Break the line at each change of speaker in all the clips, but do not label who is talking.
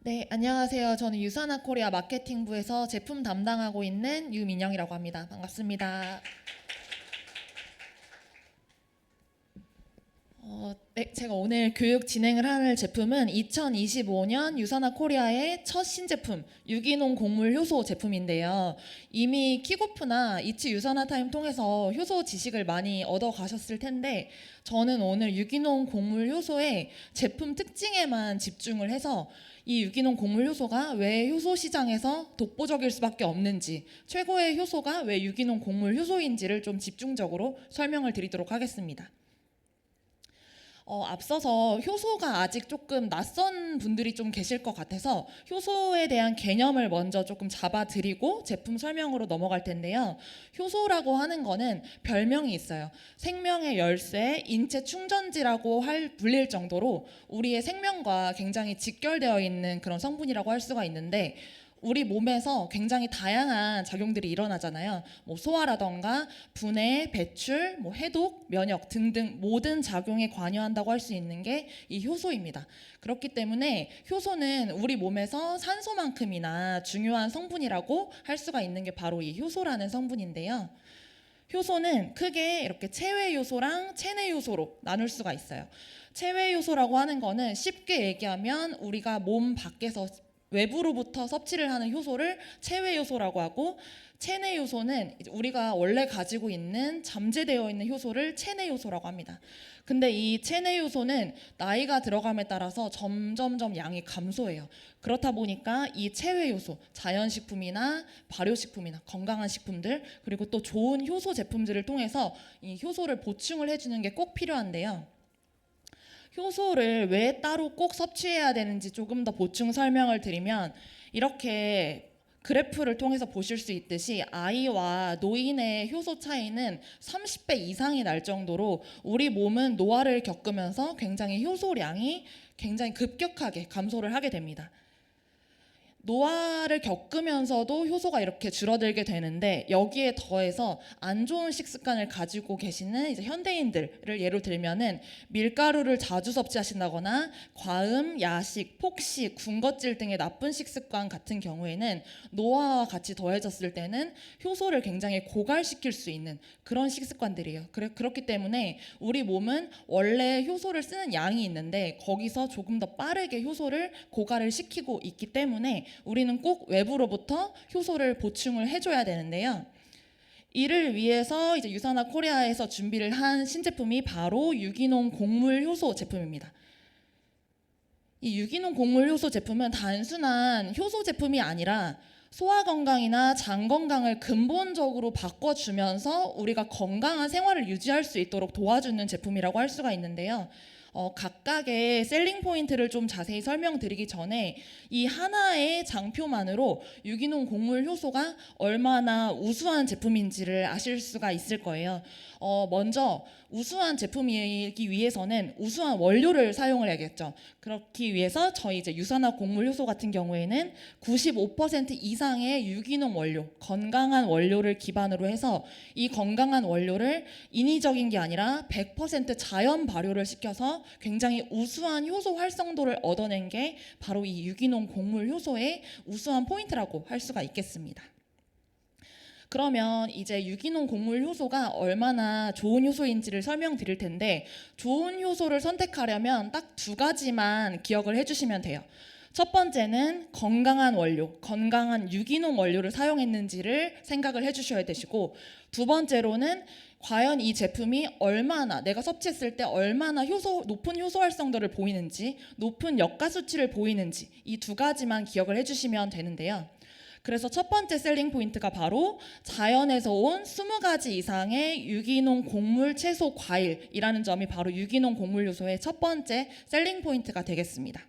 네, 안녕하세요. 저는 유산화 코리아 마케팅부에서 제품 담당하고 있는 유민영이라고 합니다. 반갑습니다. 네, 제가 오늘 교육 진행을 할 제품은 2025년 유산화 코리아의 첫 신제품 유기농 곡물 효소 제품인데요. 이미 킥오프나 이츠 유산화 타임 통해서 효소 지식을 많이 얻어 가셨을 텐데, 저는 오늘 유기농 곡물 효소의 제품 특징에만 집중을 해서 이 유기농 곡물 효소가 왜 효소 시장에서 독보적일 수밖에 없는지, 최고의 효소가 왜 유기농 곡물 효소인지를 좀 집중적으로 설명을 드리도록 하겠습니다. 앞서서 효소가 아직 조금 낯선 분들이 좀 계실 것 같아서 효소에 대한 개념을 먼저 조금 잡아드리고 제품 설명으로 넘어갈 텐데요. 효소라고 하는 거는 별명이 있어요. 생명의 열쇠, 인체 충전지라고 불릴 정도로 우리의 생명과 굉장히 직결되어 있는 그런 성분이라고 할 수가 있는데, 우리 몸에서 굉장히 다양한 작용들이 일어나잖아요. 소화라던가 분해, 배출, 해독, 면역 등등 모든 작용에 관여한다고 할 수 있는 게 이 효소입니다. 그렇기 때문에 효소는 우리 몸에서 산소만큼이나 중요한 성분이라고 할 수가 있는 게 바로 이 효소라는 성분인데요. 효소는 크게 이렇게 체외 요소랑 체내 요소로 나눌 수가 있어요. 체외 요소라고 하는 거는 쉽게 얘기하면 우리가 몸 밖에서 외부로부터 섭취를 하는 효소를 체외 요소라고 하고, 체내 요소는 우리가 원래 가지고 있는 잠재되어 있는 효소를 체내 요소라고 합니다. 근데 이 체내 요소는 나이가 들어감에 따라서 점점점 양이 감소해요. 그렇다 보니까 이 체외 요소, 자연식품이나 발효식품이나 건강한 식품들, 그리고 또 좋은 효소 제품들을 통해서 이 효소를 보충을 해주는 게 꼭 필요한데요. 효소를 왜 따로 꼭 섭취해야 되는지 조금 더 보충 설명을 드리면, 이렇게 그래프를 통해서 보실 수 있듯이 아이와 노인의 효소 차이는 30배 이상이 날 정도로 우리 몸은 노화를 겪으면서 굉장히 효소량이 굉장히 급격하게 감소를 하게 됩니다. 노화를 겪으면서도 효소가 이렇게 줄어들게 되는데, 여기에 더해서 안 좋은 식습관을 가지고 계시는 이제 현대인들을 예로 들면은 밀가루를 자주 섭취하신다거나 과음, 야식, 폭식, 군것질 등의 나쁜 식습관 같은 경우에는 노화와 같이 더해졌을 때는 효소를 굉장히 고갈시킬 수 있는 그런 식습관들이에요. 그렇기 때문에 우리 몸은 원래 효소를 쓰는 양이 있는데 거기서 조금 더 빠르게 효소를 고갈을 시키고 있기 때문에 우리는 꼭 외부로부터 효소를 보충을 해줘야 되는데요. 이를 위해서 이제 유산화 코리아에서 준비를 한 신제품이 바로 유기농 곡물 효소 제품입니다. 이 유기농 곡물 효소 제품은 단순한 효소 제품이 아니라 소화 건강이나 장 건강을 근본적으로 바꿔주면서 우리가 건강한 생활을 유지할 수 있도록 도와주는 제품이라고 할 수가 있는데요. 각각의 셀링 포인트를 좀 자세히 설명드리기 전에 이 하나의 장표만으로 유기농 곡물 효소가 얼마나 우수한 제품인지를 아실 수가 있을 거예요. 먼저 우수한 제품이기 위해서는 우수한 원료를 사용을 해야겠죠. 그렇기 위해서 저희 이제 유산화 곡물 효소 같은 경우에는 95% 이상의 유기농 원료, 건강한 원료를 기반으로 해서 이 건강한 원료를 인위적인 게 아니라 100% 자연 발효를 시켜서 굉장히 우수한 효소 활성도를 얻어낸 게 바로 이 유기농 곡물 효소의 우수한 포인트라고 할 수가 있겠습니다. 그러면 이제 유기농 곡물 효소가 얼마나 좋은 효소인지를 설명드릴 텐데, 좋은 효소를 선택하려면 딱 두 가지만 기억을 해주시면 돼요. 첫 번째는 건강한 원료, 건강한 유기농 원료를 사용했는지를 생각을 해주셔야 되시고, 두 번째로는 과연 이 제품이 얼마나 내가 섭취했을 때 얼마나 높은 효소 활성도를 보이는지, 높은 역가 수치를 보이는지, 이 두 가지만 기억을 해주시면 되는데요. 그래서 첫 번째 셀링 포인트가 바로 자연에서 온 20가지 이상의 유기농 곡물, 채소, 과일이라는 점이 바로 유기농 곡물 요소의 첫 번째 셀링 포인트가 되겠습니다.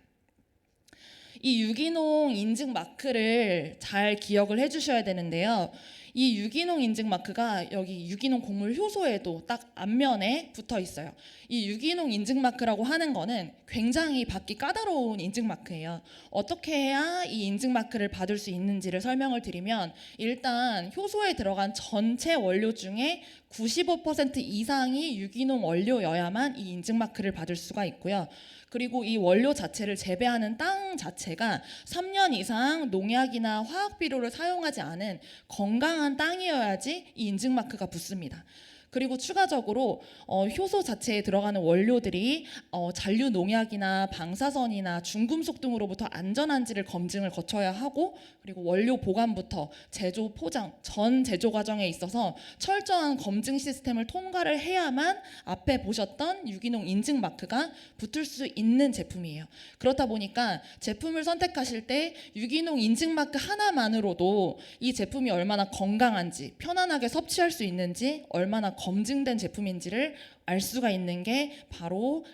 이 유기농 인증 마크를 잘 기억을 해주셔야 되는데요. 이 유기농 인증 마크가 여기 유기농 곡물 효소에도 딱 앞면에 붙어 있어요. 이 유기농 인증 마크라고 하는 거는 굉장히 받기 까다로운 인증 마크예요. 어떻게 해야 이 인증 마크를 받을 수 있는지를 설명을 드리면, 일단 효소에 들어간 전체 원료 중에 95% 이상이 유기농 원료여야만 이 인증 마크를 받을 수가 있고요. 그리고 이 원료 자체를 재배하는 땅 자체가 3년 이상 농약이나 화학 비료를 사용하지 않은 건강한 땅이어야지 이 인증 마크가 붙습니다. 그리고 추가적으로 효소 자체에 들어가는 원료들이 잔류 농약이나 방사선이나 중금속 등으로부터 안전한지를 검증을 거쳐야 하고, 그리고 원료 보관부터 제조, 포장, 전 제조 과정에 있어서 철저한 검증 시스템을 통과를 해야만 앞에 보셨던 유기농 인증 마크가 붙을 수 있는 제품이에요. 그렇다 보니까 제품을 선택하실 때 유기농 인증 마크 하나만으로도 이 제품이 얼마나 건강한지, 편안하게 섭취할 수 있는지, 얼마나 검증된 제품인지를 알 수가 있는 게 바로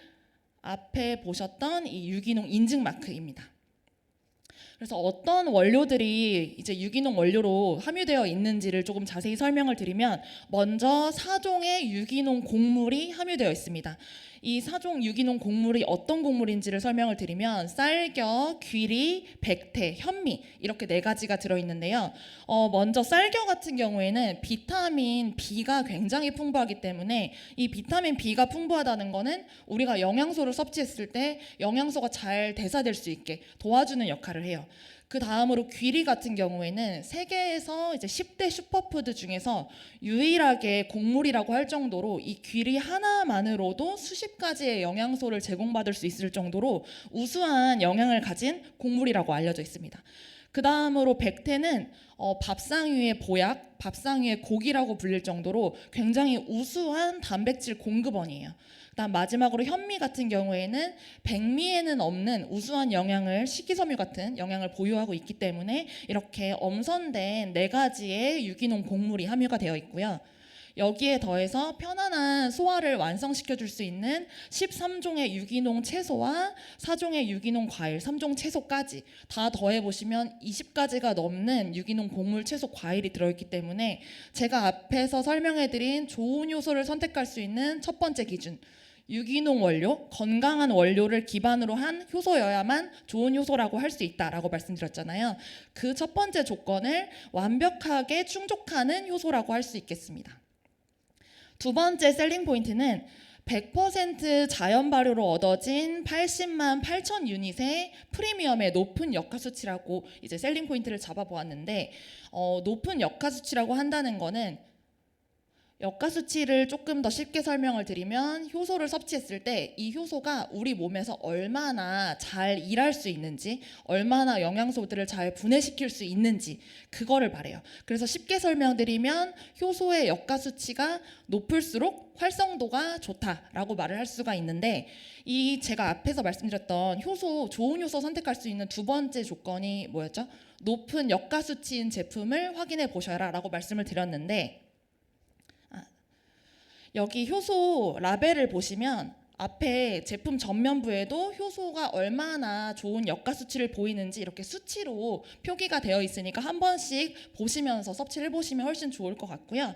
앞에 보셨던 이 유기농 인증 마크입니다. 그래서 어떤 원료들이 이제 유기농 원료로 함유되어 있는지를 조금 자세히 설명을 드리면, 먼저 4종의 유기농 곡물이 함유되어 있습니다. 이 4종 유기농 곡물이 어떤 곡물인지를 설명을 드리면, 쌀겨, 귀리, 백태, 현미, 이렇게 4가지가 들어있는데요. 먼저 쌀겨 같은 경우에는 비타민 B가 굉장히 풍부하기 때문에, 이 비타민 B가 풍부하다는 거는 우리가 영양소를 섭취했을 때 영양소가 잘 대사될 수 있게 도와주는 역할을 해요. 그 다음으로 귀리 같은 경우에는 세계에서 이제 10대 슈퍼푸드 중에서 유일하게 곡물이라고 할 정도로 이 귀리 하나만으로도 수십 가지의 영양소를 제공받을 수 있을 정도로 우수한 영양을 가진 곡물이라고 알려져 있습니다. 그 다음으로 백태는 밥상 위의 보약, 밥상 위의 고기라고 불릴 정도로 굉장히 우수한 단백질 공급원이에요. 그다음 마지막으로 현미 같은 경우에는 백미에는 없는 우수한 영양을, 식이섬유 같은 영양을 보유하고 있기 때문에 이렇게 엄선된 4가지의 유기농 곡물이 함유가 되어 있고요. 여기에 더해서 편안한 소화를 완성시켜 줄 수 있는 13종의 유기농 채소와 4종의 유기농 과일, 3종 채소까지 다 더해 보시면 20가지가 넘는 유기농 곡물, 채소, 과일이 들어있기 때문에 제가 앞에서 설명해 드린 좋은 효소를 선택할 수 있는 첫 번째 기준, 유기농 원료, 건강한 원료를 기반으로 한 효소여야만 좋은 효소라고 할 수 있다라고 말씀드렸잖아요. 그 첫 번째 조건을 완벽하게 충족하는 효소라고 할 수 있겠습니다. 두 번째 셀링 포인트는 100% 자연 발효로 얻어진 80만 8천 유닛의 프리미엄의 높은 역화 수치라고 이제 셀링 포인트를 잡아보았는데, 높은 역화 수치라고 한다는 거는, 역가 수치를 조금 더 쉽게 설명을 드리면, 효소를 섭취했을 때 이 효소가 우리 몸에서 얼마나 잘 일할 수 있는지, 얼마나 영양소들을 잘 분해시킬 수 있는지, 그거를 말해요. 그래서 쉽게 설명드리면 효소의 역가 수치가 높을수록 활성도가 좋다라고 말을 할 수가 있는데, 이 제가 앞에서 말씀드렸던 효소, 좋은 효소 선택할 수 있는 두 번째 조건이 뭐였죠? 높은 역가 수치인 제품을 확인해 보셔라 라고 말씀을 드렸는데, 여기 효소 라벨을 보시면 앞에 제품 전면부에도 효소가 얼마나 좋은 역가 수치를 보이는지 이렇게 수치로 표기가 되어 있으니까 한 번씩 보시면서 섭취를 해보시면 훨씬 좋을 것 같고요.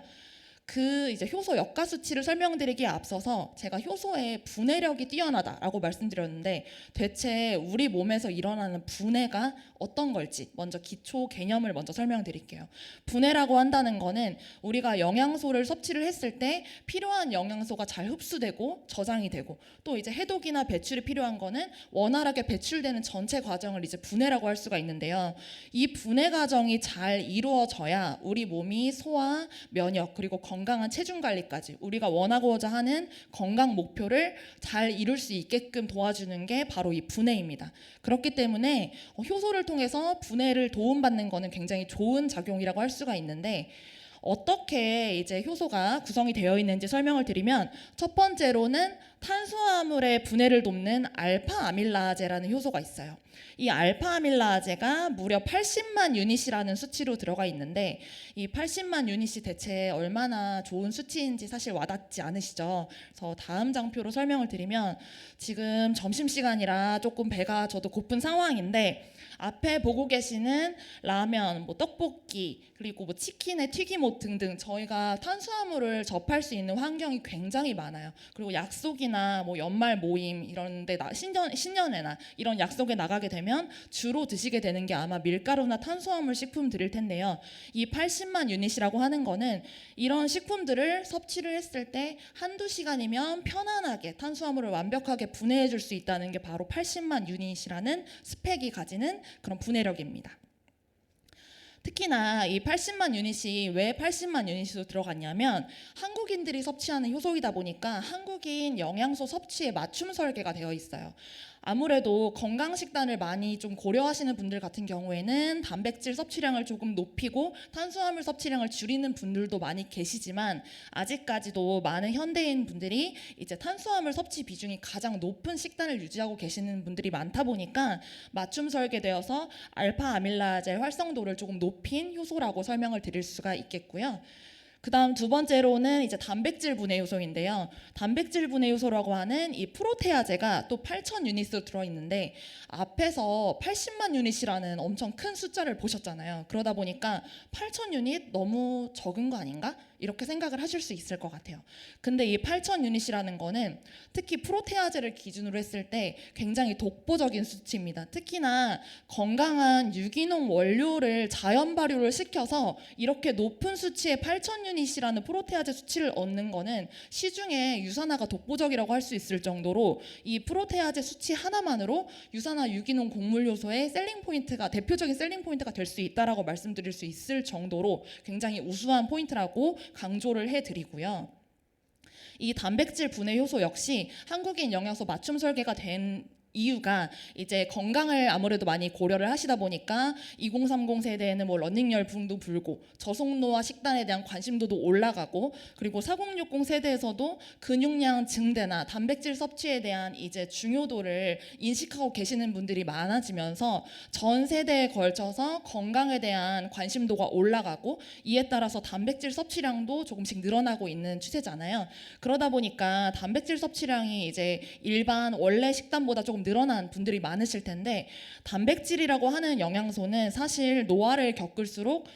그 이제 효소 역가 수치를 설명드리기에 앞서서 제가 효소의 분해력이 뛰어나다라고 말씀드렸는데, 대체 우리 몸에서 일어나는 분해가 어떤 걸지 먼저 기초 개념을 먼저 설명드릴게요. 분해라고 한다는 거는 우리가 영양소를 섭취를 했을 때 필요한 영양소가 잘 흡수되고 저장이 되고, 또 이제 해독이나 배출이 필요한 거는 원활하게 배출되는 전체 과정을 이제 분해라고 할 수가 있는데요. 이 분해 과정이 잘 이루어져야 우리 몸이 소화, 면역, 그리고 건강한 체중 관리까지 우리가 원하고자 하는 건강 목표를 잘 이룰 수 있게끔 도와주는 게 바로 이 분해입니다. 그렇기 때문에 효소를 통해서 분해를 도움받는 거는 굉장히 좋은 작용이라고 할 수가 있는데, 어떻게 이제 효소가 구성이 되어 있는지 설명을 드리면, 첫 번째로는 탄수화물의 분해를 돕는 알파 아밀라제라는 효소가 있어요. 이 알파 아밀라제가 무려 80만 유닛이라는 수치로 들어가 있는데, 이 80만 유닛이 대체 얼마나 좋은 수치인지 사실 와닿지 않으시죠? 그래서 다음 장표로 설명을 드리면, 지금 점심시간이라 조금 배가 저도 고픈 상황인데, 앞에 보고 계시는 라면, 떡볶이, 그리고 치킨의 튀김옷 등등 저희가 탄수화물을 접할 수 있는 환경이 굉장히 많아요. 그리고 약속이나 가족이나 뭐 연말 모임 이런데 신년회나 이런 약속에 나가게 되면 주로 드시게 되는 게 아마 밀가루나 탄수화물 식품들일 텐데요. 이 80만 유닛이라고 하는 거는 이런 식품들을 섭취를 했을 때 한두 시간이면 편안하게 탄수화물을 완벽하게 분해해 줄 수 있다는 게 바로 80만 유닛이라는 스펙이 가지는 그런 분해력입니다. 특히나 이 80만 유닛이 왜 80만 유닛으로 들어갔냐면 한국인들이 섭취하는 효소이다 보니까 한국인 영양소 섭취에 맞춤 설계가 되어 있어요. 아무래도 건강 식단을 많이 좀 고려하시는 분들 같은 경우에는 단백질 섭취량을 조금 높이고 탄수화물 섭취량을 줄이는 분들도 많이 계시지만 아직까지도 많은 현대인 분들이 이제 탄수화물 섭취 비중이 가장 높은 식단을 유지하고 계시는 분들이 많다 보니까 맞춤 설계되어서 알파 아밀라제 활성도를 조금 높인 효소라고 설명을 드릴 수가 있겠고요. 그다음 두 번째로는 이제 단백질 분해 요소인데요. 단백질 분해 요소라고 하는 이 프로테아제가 또 8,000 유닛으로 들어있는데 앞에서 80만 유닛이라는 엄청 큰 숫자를 보셨잖아요. 그러다 보니까 8,000 유닛 너무 적은 거 아닌가? 이렇게 생각을 하실 수 있을 것 같아요. 근데 이 8,000 유닛이라는 거는 특히 프로테아제를 기준으로 했을 때 굉장히 독보적인 수치입니다. 특히나 건강한 유기농 원료를 자연 발효를 시켜서 이렇게 높은 수치의 8,000 유닛이라는 프로테아제 수치를 얻는 거는 시중에 유산화가 독보적이라고 할 수 있을 정도로 이 프로테아제 수치 하나만으로 유산화 유기농 곡물 요소의 셀링 포인트가 대표적인 셀링 포인트가 될 수 있다라고 말씀드릴 수 있을 정도로 굉장히 우수한 포인트라고 강조를 해드리고요. 이 단백질 분해 효소 역시 한국인 영양소 맞춤 설계가 된 이유가 이제 건강을 아무래도 많이 고려를 하시다 보니까 2030 세대에는 뭐 러닝 열풍도 불고 저속노화 식단에 대한 관심도도 올라가고 그리고 4060 세대에서도 근육량 증대나 단백질 섭취에 대한 이제 중요도를 인식하고 계시는 분들이 많아지면서 전 세대에 걸쳐서 건강에 대한 관심도가 올라가고 이에 따라서 단백질 섭취량도 조금씩 늘어나고 있는 추세잖아요. 그러다 보니까 단백질 섭취량이 이제 일반 원래 식단보다 조금 늘어난 분들이 많으실 텐데 단백질이라고 하는 영양소는 사실 노화를 겪을수록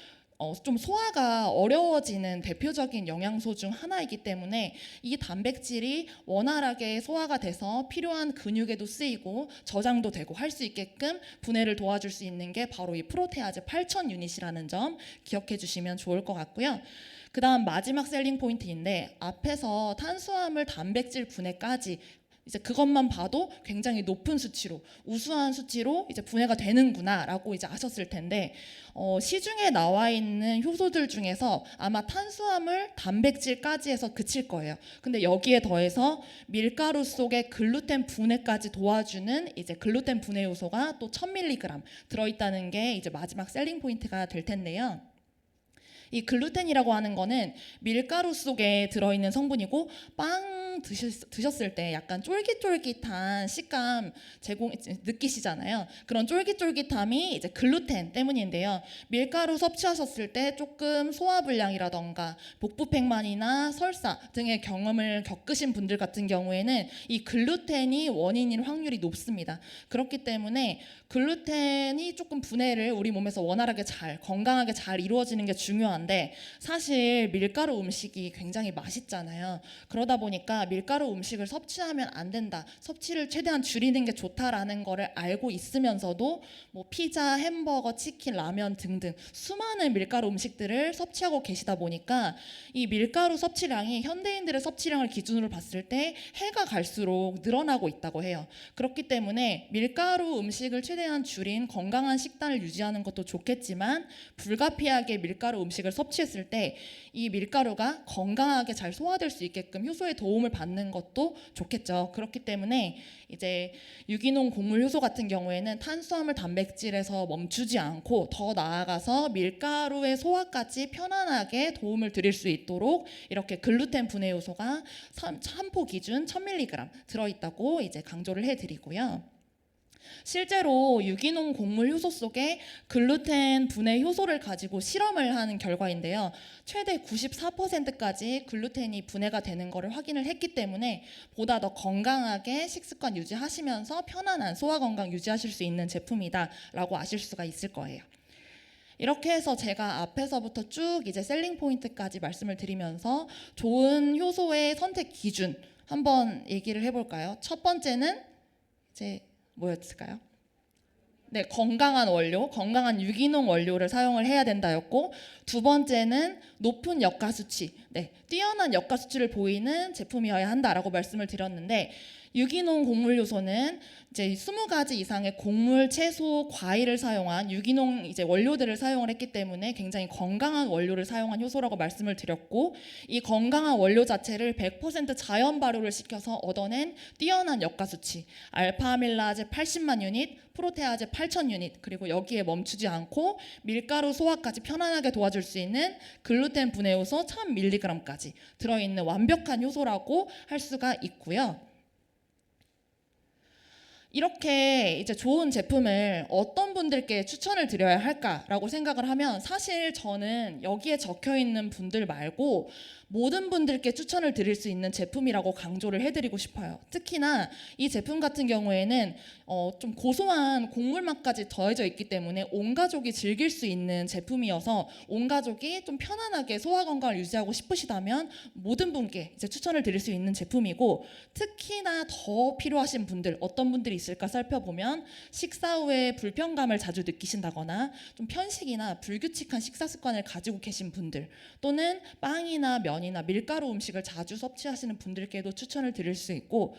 좀 소화가 어려워지는 대표적인 영양소 중 하나이기 때문에 이 단백질이 원활하게 소화가 돼서 필요한 근육에도 쓰이고 저장도 되고 할 수 있게끔 분해를 도와줄 수 있는 게 바로 이 프로테아제 8,000 유닛이라는 점 기억해 주시면 좋을 것 같고요. 그 다음 마지막 셀링 포인트인데 앞에서 탄수화물 단백질 분해까지 이제 그것만 봐도 굉장히 높은 수치로 우수한 수치로 이제 분해가 되는구나라고 이제 아셨을 텐데 시중에 나와 있는 효소들 중에서 아마 탄수화물, 단백질까지 해서 그칠 거예요. 근데 여기에 더해서 밀가루 속에 글루텐 분해까지 도와주는 이제 글루텐 분해 요소가 또 1000mg 들어있다는 게 이제 마지막 셀링 포인트가 될 텐데요. 이 글루텐이라고 하는 거는 밀가루 속에 들어있는 성분이고 빵 드셨을 때 약간 쫄깃쫄깃한 식감 느끼시잖아요. 그런 쫄깃쫄깃함이 이제 글루텐 때문인데요. 밀가루 섭취하셨을 때 조금 소화불량이라던가 복부팽만이나 설사 등의 경험을 겪으신 분들 같은 경우에는 이 글루텐이 원인일 확률이 높습니다. 그렇기 때문에 글루텐이 조금 분해를 우리 몸에서 원활하게 건강하게 잘 이루어지는 게 중요한데 사실 밀가루 음식이 굉장히 맛있잖아요. 그러다 보니까 밀가루 음식을 섭취하면 안 된다, 섭취를 최대한 줄이는 게 좋다라는 거를 알고 있으면서도 뭐 피자, 햄버거, 치킨, 라면 등등 수많은 밀가루 음식들을 섭취하고 계시다 보니까 이 밀가루 섭취량이 현대인들의 섭취량을 기준으로 봤을 때 해가 갈수록 늘어나고 있다고 해요. 그렇기 때문에 밀가루 음식을 최대한 줄인 건강한 식단을 유지하는 것도 좋겠지만 불가피하게 밀가루 음식을 섭취했을 때 이 밀가루가 건강하게 잘 소화될 수 있게끔 효소의 도움을 받는 것도 좋겠죠. 그렇기 때문에 이제 유기농 곡물 효소 같은 경우에는 탄수화물 단백질에서 멈추지 않고 더 나아가서 밀가루의 소화까지 편안하게 도움을 드릴 수 있도록 이렇게 글루텐 분해 요소가 산포 기준 1000mg 들어있다고 이제 강조를 해드리고요. 실제로 유기농 곡물 효소 속에 글루텐 분해 효소를 가지고 실험을 한 결과인데요. 최대 94%까지 글루텐이 분해가 되는 것을 확인을 했기 때문에 보다 더 건강하게 식습관 유지하시면서 편안한 소화 건강 유지하실 수 있는 제품이다라고 아실 수가 있을 거예요. 이렇게 해서 제가 앞에서부터 쭉 이제 셀링 포인트까지 말씀을 드리면서 좋은 효소의 선택 기준 한번 얘기를 해볼까요? 첫 번째는 이제 뭐였을까요? 네, 건강한 원료, 건강한 유기농 원료를 사용을 해야 된다였고, 두 번째는 높은 역가 수치, 네, 뛰어난 역가 수치를 보이는 제품이어야 한다라고 말씀을 드렸는데, 유기농 곡물 요소는 이제 20가지 이상의 곡물, 채소, 과일을 사용한 유기농 이제 원료들을 사용을 했기 때문에 굉장히 건강한 원료를 사용한 효소라고 말씀을 드렸고, 이 건강한 원료 자체를 100% 자연 발효를 시켜서 얻어낸 뛰어난 역가 수치, 알파아밀라제 80만 유닛, 프로테아제 8,000 유닛, 그리고 여기에 멈추지 않고 밀가루 소화까지 편안하게 도와줄 수 있는 글루텐 분해 요소 1000mg까지 들어있는 완벽한 효소라고 할 수가 있고요. 이렇게 이제 좋은 제품을 어떤 분들께 추천을 드려야 할까라고 생각을 하면, 사실 저는 여기에 적혀 있는 분들 말고 모든 분들께 추천을 드릴 수 있는 제품이라고 강조를 해드리고 싶어요. 특히나 이 제품 같은 경우에는 좀 고소한 곡물 맛까지 더해져 있기 때문에 온 가족이 즐길 수 있는 제품이어서 온 가족이 좀 편안하게 소화 건강을 유지하고 싶으시다면 모든 분께 이제 추천을 드릴 수 있는 제품이고, 특히나 더 필요하신 분들 어떤 분들이 있을까 살펴보면, 식사 후에 불편감을 자주 느끼신다거나 좀 편식이나 불규칙한 식사 습관을 가지고 계신 분들, 또는 빵이나 면이나 밀가루 음식을 자주 섭취하시는 분들께도 추천을 드릴 수 있고,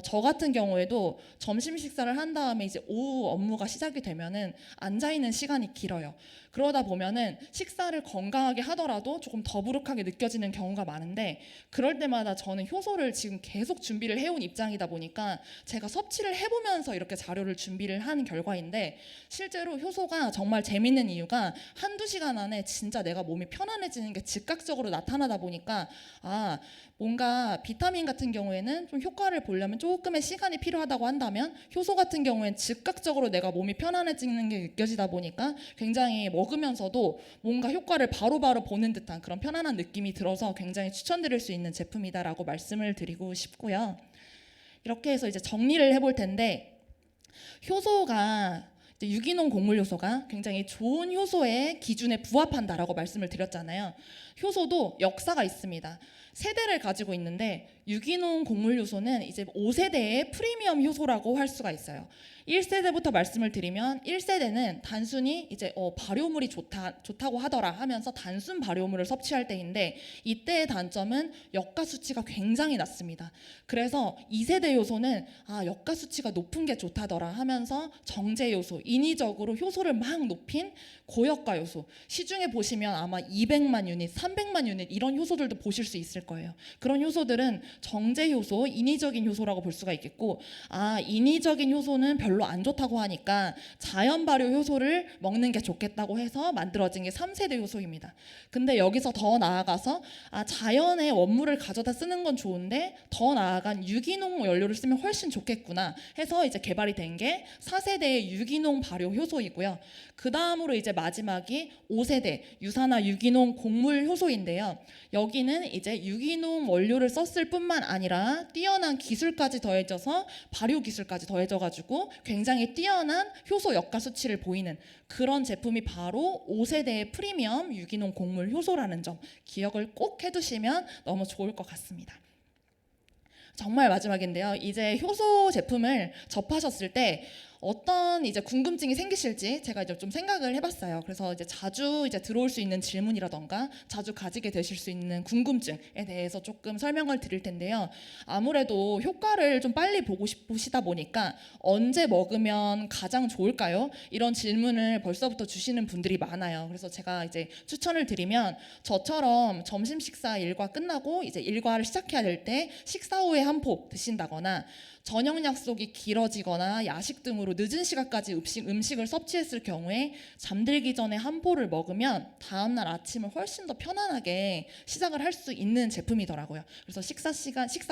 저 같은 경우에도 점심 식사를 한 다음에 이제 오후 업무가 시작이 되면은 앉아 있는 시간이 길어요. 그러다 보면은 식사를 건강하게 하더라도 조금 더부룩하게 느껴지는 경우가 많은데, 그럴 때마다 저는 효소를 지금 계속 준비를 해온 입장이다 보니까 제가 섭취를 해보면서 이렇게 자료를 준비를 한 결과인데, 실제로 효소가 정말 재밌는 이유가 한두 시간 안에 진짜 내가 몸이 편안해지는 게 즉각적으로 나타나다 보니까, 뭔가 비타민 같은 경우에는 좀 효과를 보려면 조금의 시간이 필요하다고 한다면, 효소 같은 경우에는 즉각적으로 내가 몸이 편안해지는 게 느껴지다 보니까 굉장히 먹으면서도 뭔가 효과를 바로바로 보는 듯한 그런 편안한 느낌이 들어서 굉장히 추천드릴 수 있는 제품이다라고 말씀을 드리고 싶고요. 이렇게 해서 이제 정리를 해볼 텐데, 효소가 유기농 곡물 효소가 굉장히 좋은 효소의 기준에 부합한다라고 말씀을 드렸잖아요. 효소도 역사가 있습니다. 세대를 가지고 있는데, 유기농 곡물 효소는 이제 5세대의 프리미엄 효소라고 할 수가 있어요. 1세대부터 말씀을 드리면, 1세대는 단순히 이제 발효물이 좋다고 하더라 하면서 단순 발효물을 섭취할 때인데, 이때의 단점은 역가 수치가 굉장히 낮습니다. 그래서 2세대 효소는 역가 수치가 높은 게 좋다더라 하면서 정제 요소, 인위적으로 효소를 막 높인 고역가 요소, 시중에 보시면 아마 200만 유닛, 300만 유닛 이런 효소들도 보실 수 있을 거예요. 그런 효소들은 정제 효소, 인위적인 효소라고 볼 수가 있겠고, 인위적인 효소는 별로 안 좋다고 하니까 자연 발효 효소를 먹는 게 좋겠다고 해서 만들어진 게 3세대 효소입니다. 근데 여기서 더 나아가서 자연의 원물을 가져다 쓰는 건 좋은데 더 나아간 유기농 연료를 쓰면 훨씬 좋겠구나 해서 이제 개발이 된 게 4세대의 유기농 발효 효소이고요. 그 다음으로 이제 마지막이 5세대 유산화 유기농 곡물 효소인데요. 여기는 이제 유기농 원료를 썼을 뿐만 아니라 뛰어난 기술까지 더해져서 발효 기술까지 더해져가지고 굉장히 뛰어난 효소 역가 수치를 보이는 그런 제품이 바로 5세대의 프리미엄 유기농 곡물 효소라는 점 기억을 꼭 해두시면 너무 좋을 것 같습니다. 정말 마지막인데요. 이제 효소 제품을 접하셨을 때 어떤 이제 궁금증이 생기실지 제가 이제 좀 생각을 해봤어요. 그래서 이제 자주 이제 들어올 수 있는 질문이라던가 자주 가지게 되실 수 있는 궁금증에 대해서 조금 설명을 드릴 텐데요. 아무래도 효과를 좀 빨리 보고 싶으시다 보니까 언제 먹으면 가장 좋을까요? 이런 질문을 벌써부터 주시는 분들이 많아요. 그래서 제가 이제 추천을 드리면, 저처럼 점심 식사 일과 끝나고 이제 일과를 시작해야 될 때 식사 후에 한 포 드신다거나, 저녁 약속이 길어지거나 야식 등으로 늦은 시간까지 음식을 섭취했을 경우에 잠들기 전에 한 포를 먹으면 다음날 아침을 훨씬 더 편안하게 시작을 할 수 있는 제품이더라고요. 그래서 식사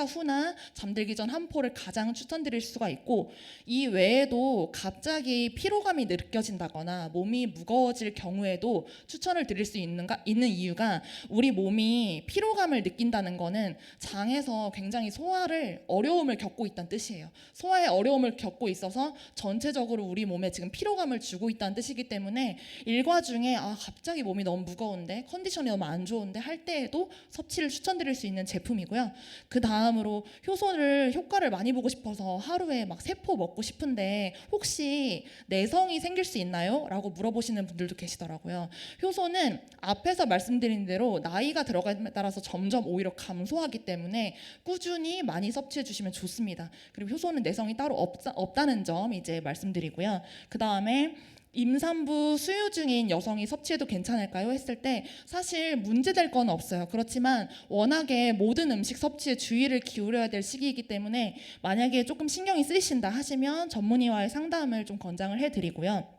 후나 잠들기 전 한 포를 가장 추천드릴 수가 있고, 이 외에도 갑자기 피로감이 느껴진다거나 몸이 무거워질 경우에도 추천을 드릴 수 있는 이유가, 우리 몸이 피로감을 느낀다는 거는 장에서 굉장히 소화를 어려움을 겪고 있다는 뜻이에요. 뜻이에요. 소화에 어려움을 겪고 있어서 전체적으로 우리 몸에 지금 피로감을 주고 있다는 뜻이기 때문에 일과 중에 갑자기 몸이 너무 무거운데 컨디션이 너무 안 좋은데 할 때에도 섭취를 추천드릴 수 있는 제품이고요. 그 다음으로 효소를 효과를 많이 보고 싶어서 하루에 막 3포 먹고 싶은데 혹시 내성이 생길 수 있나요? 라고 물어보시는 분들도 계시더라고요. 효소는 앞에서 말씀드린 대로 나이가 들어감에 따라서 점점 오히려 감소하기 때문에 꾸준히 많이 섭취해 주시면 좋습니다. 그리고 효소는 내성이 따로 없다는 점 이제 말씀드리고요. 그 다음에 임산부 수유 중인 여성이 섭취해도 괜찮을까요? 했을 때 사실 문제될 건 없어요. 그렇지만 워낙에 모든 음식 섭취에 주의를 기울여야 될 시기이기 때문에 만약에 조금 신경이 쓰이신다 하시면 전문의와의 상담을 좀 권장을 해드리고요.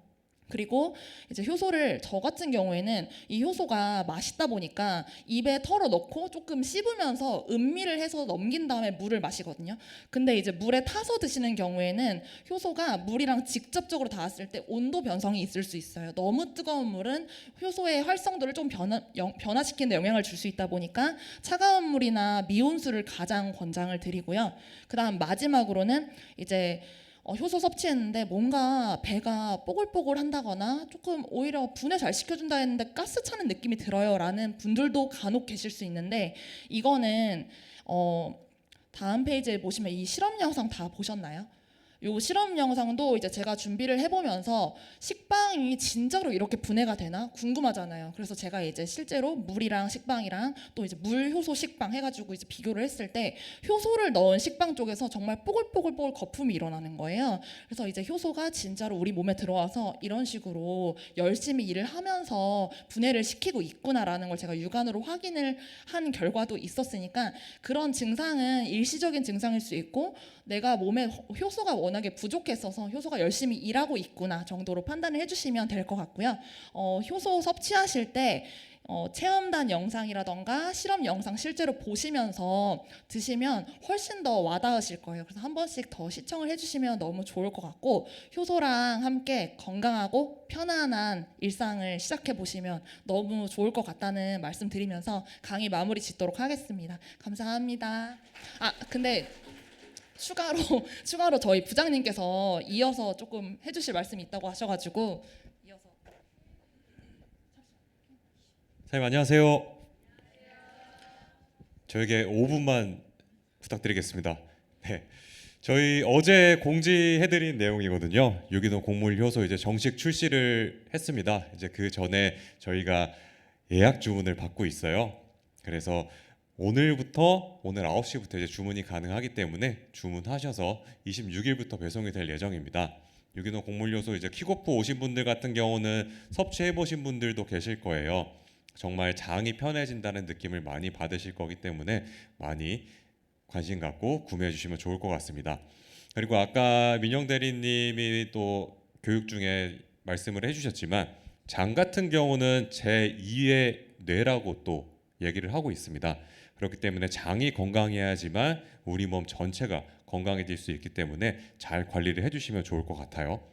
그리고 이제 효소를 저 같은 경우에는 이 효소가 맛있다 보니까 입에 털어 넣고 조금 씹으면서 음미를 해서 넘긴 다음에 물을 마시거든요. 근데 이제 물에 타서 드시는 경우에는 효소가 물이랑 직접적으로 닿았을 때 온도 변성이 있을 수 있어요. 너무 뜨거운 물은 효소의 활성도를 좀 변화시키는 데 영향을 줄 수 있다 보니까 차가운 물이나 미온수를 가장 권장을 드리고요. 그다음 마지막으로는 이제 효소 섭취했는데 뭔가 배가 뽀글뽀글 한다거나 조금 오히려 분해 잘 시켜준다 했는데 가스 차는 느낌이 들어요 라는 분들도 간혹 계실 수 있는데 이거는 다음 페이지에 보시면 이 실험 영상 다 보셨나요? 요 실험 영상도 이제 제가 준비를 해보면서 식빵이 진짜로 이렇게 분해가 되나 궁금하잖아요. 그래서 제가 이제 실제로 물이랑 식빵이랑 또 이제 물 효소 식빵 해가지고 이제 비교를 했을 때 효소를 넣은 식빵 쪽에서 정말 뽀글뽀글뽀글 거품이 일어나는 거예요. 그래서 이제 효소가 진짜로 우리 몸에 들어와서 이런 식으로 열심히 일을 하면서 분해를 시키고 있구나라는 걸 제가 육안으로 확인을 한 결과도 있었으니까 그런 증상은 일시적인 증상일 수 있고 내가 몸에 효소가 워낙에 부족했어서 효소가 열심히 일하고 있구나 정도로 판단을 해주시면 될 것 같고요. 효소 섭취하실 때 체험단 영상이라던가 실험 영상 실제로 보시면서 드시면 훨씬 더 와닿으실 거예요. 그래서 한 번씩 더 시청을 해주시면 너무 좋을 것 같고 효소랑 함께 건강하고 편안한 일상을 시작해 보시면 너무 좋을 것 같다는 말씀 드리면서 강의 마무리 짓도록 하겠습니다. 감사합니다. 근데 추가로 저희 부장님께서 이어서 조금 해주실 말씀이 있다고 하셔가지고 이어서.
사장님 안녕하세요. 저에게 5분만 부탁드리겠습니다. 네, 저희 어제 공지해드린 내용이거든요. 유기농 곡물 효소 이제 정식 출시를 했습니다. 이제 그 전에 저희가 예약 주문을 받고 있어요. 그래서 오늘부터 오늘 9시부터 이제 주문이 가능하기 때문에 주문하셔서 26일부터 배송이 될 예정입니다. 유기농 곡물 효소 이제 킥오프 오신 분들 같은 경우는 섭취해 보신 분들도 계실 거예요. 정말 장이 편해진다는 느낌을 많이 받으실 거기 때문에 많이 관심 갖고 구매해 주시면 좋을 것 같습니다. 그리고 아까 민영 대리님이 또 교육 중에 말씀을 해주셨지만 장 같은 경우는 제2의 뇌라고 또 얘기를 하고 있습니다. 그렇기 때문에 장이 건강해야지만 우리 몸 전체가 건강해질 수 있기 때문에 잘 관리를 해주시면 좋을 것 같아요.